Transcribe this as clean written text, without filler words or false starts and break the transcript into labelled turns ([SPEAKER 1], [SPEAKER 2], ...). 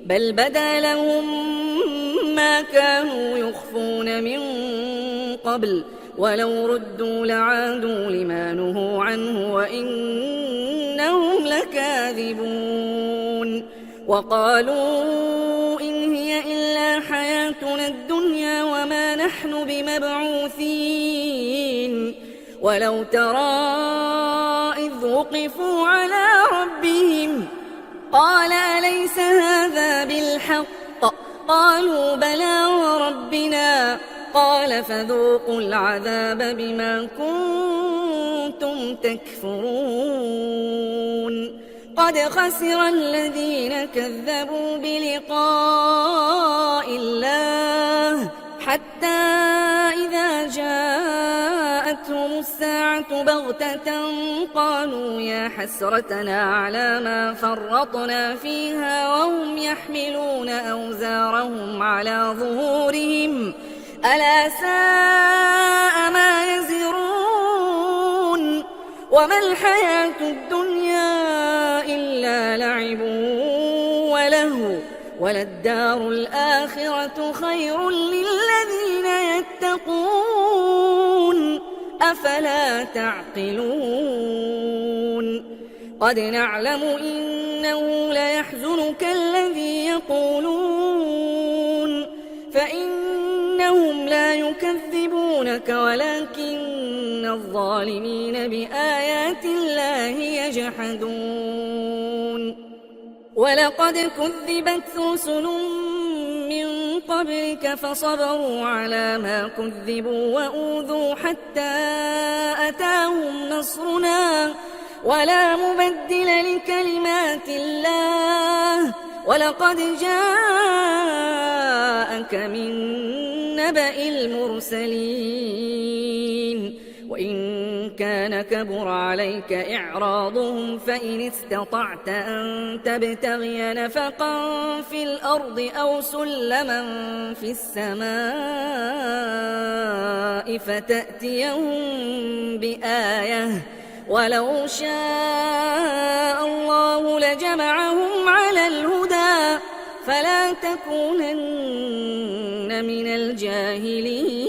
[SPEAKER 1] بل بدا لهم ما كانوا يخفون من قبل ولو ردوا لعادوا لما نهوا عنه وإنهم لكاذبون وقالوا إن هي إلا حياتنا الدنيا وما نحن بمبعوثين ولو ترى إذ وقفوا على ربهم قال أليس هذا بالحق قالوا بلى وربنا قال فذوقوا العذاب بما كنتم تكفرون قد خسر الذين كذبوا بلقاء الله حتى إذا جاءتهم الساعة بغتة قالوا يا حسرتنا على ما فرطنا فيها وهم يحملون أوزارهم على ظهورهم ألا ساء ما يزرون وما الحياة الدنيا إلا لعب ولهو وللدار الآخرة خير للذين يتقون أفلا تعقلون قد نعلم إنه ليحزنك الذي يقولون فإنهم لا يكذبونك ولكن الظالمين بآيات الله يجحدون ولقد كذبت رسل من قبلك فصبروا على ما كذبوا وأوذوا حتى أتاهم نصرنا ولا مبدل لكلمات الله ولقد جاءك من نبأ المرسلين وإن كان كبر عليك إعراضهم فإن استطعت أن تبتغي نفقا في الأرض أو سلما في السماء فتأتيهم بآية ولو شاء الله لجمعهم على الهدى فلا تكونن من الجاهلين